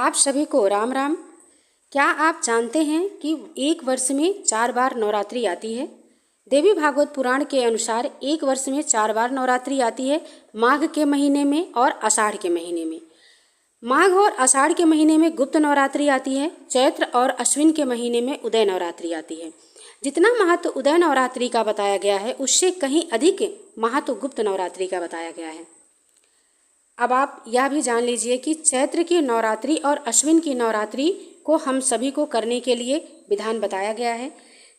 आप सभी को राम राम। क्या आप जानते हैं कि एक वर्ष में 4 बार नवरात्रि आती है? देवी भागवत पुराण के अनुसार एक वर्ष में 4 बार नवरात्रि आती है, माघ के महीने में और आषाढ़ के महीने में। माघ और आषाढ़ के महीने में गुप्त नवरात्रि आती है, चैत्र और अश्विन के महीने में उदय नवरात्रि आती है। जितना महत्व उदय नवरात्रि का बताया गया है, उससे कहीं अधिक महत्व गुप्त नवरात्रि का बताया गया है। अब आप यह भी जान लीजिए कि चैत्र की नवरात्रि और अश्विन की नवरात्रि को हम सभी को करने के लिए विधान बताया गया है,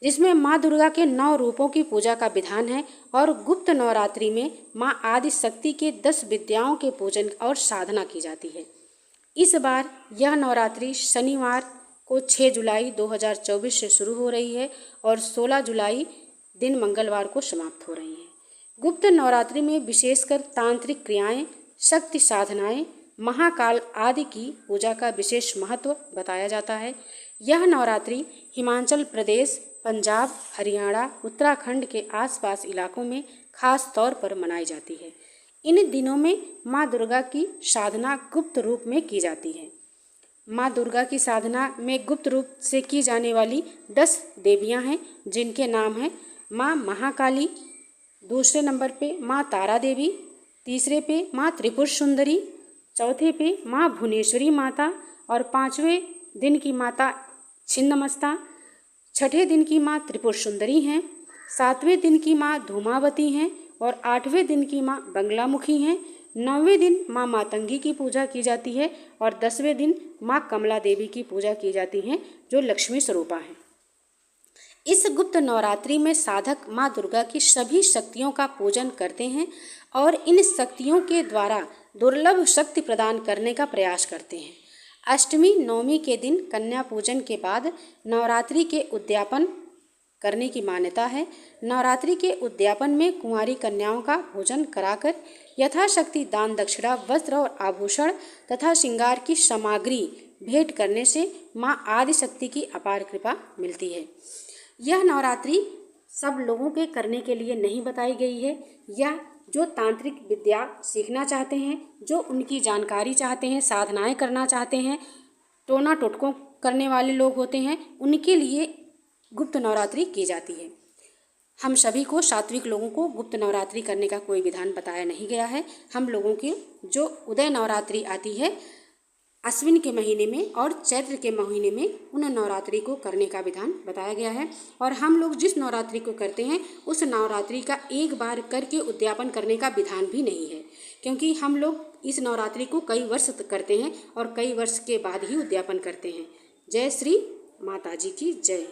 जिसमें माँ दुर्गा के 9 रूपों की पूजा का विधान है और गुप्त नवरात्रि में माँ आदि शक्ति के 10 विद्याओं के पूजन और साधना की जाती है। इस बार यह नवरात्रि शनिवार को 6 जुलाई 2024 से शुरू हो रही है और 16 जुलाई दिन मंगलवार को समाप्त हो रही है। गुप्त नवरात्रि में विशेषकर तांत्रिक क्रियाएं, शक्ति साधनाएं, महाकाल आदि की पूजा का विशेष महत्व बताया जाता है। यह नवरात्रि हिमाचल प्रदेश, पंजाब, हरियाणा, उत्तराखंड के आसपास इलाकों में खास तौर पर मनाई जाती है। इन दिनों में माँ दुर्गा की साधना गुप्त रूप में की जाती है। माँ दुर्गा की साधना में गुप्त रूप से की जाने वाली 10 देवियाँ हैं, जिनके नाम हैं माँ महाकाली, दूसरे नंबर पे माँ तारा देवी, तीसरे पे माँ त्रिपुर सुंदरी, चौथे पे माँ भुवनेश्वरी माता और 5वें दिन की माता छिन्नमस्ता, 6ठे दिन की माँ त्रिपुर सुंदरी हैं, 7वें दिन की माँ धूमावती हैं और 8वें दिन की माँ बंगलामुखी हैं। 9वें दिन माँ मातंगी की पूजा की जाती है और 10वें दिन माँ कमला देवी की पूजा की जाती है, जो लक्ष्मी स्वरूपा हैं। इस गुप्त नवरात्रि में साधक माँ दुर्गा की सभी शक्तियों का पूजन करते हैं और इन शक्तियों के द्वारा दुर्लभ शक्ति प्रदान करने का प्रयास करते हैं। अष्टमी नवमी के दिन कन्या पूजन के बाद नवरात्रि के उद्यापन करने की मान्यता है। नवरात्रि के उद्यापन में कुंवारी कन्याओं का भोजन कराकर यथाशक्ति दान दक्षिणा, वस्त्र और आभूषण तथा श्रृंगार की सामग्री भेंट करने से माँ आदिशक्ति की अपार कृपा मिलती है। यह नवरात्रि सब लोगों के करने के लिए नहीं बताई गई है। यह जो तांत्रिक विद्या सीखना चाहते हैं, जो उनकी जानकारी चाहते हैं, साधनाएं करना चाहते हैं, टोना टोटकों करने वाले लोग होते हैं, उनके लिए गुप्त नवरात्रि की जाती है। हम सभी को, सात्विक लोगों को, गुप्त नवरात्रि करने का कोई विधान बताया नहीं गया है। हम लोगों की जो उदय नवरात्रि आती है अश्विन के महीने में और चैत्र के महीने में, उन नवरात्रि को करने का विधान बताया गया है। और हम लोग जिस नवरात्रि को करते हैं उस नवरात्रि का एक बार करके उद्यापन करने का विधान भी नहीं है, क्योंकि हम लोग इस नवरात्रि को कई वर्ष तक करते हैं और कई वर्ष के बाद ही उद्यापन करते हैं। जय श्री माता जी की जय।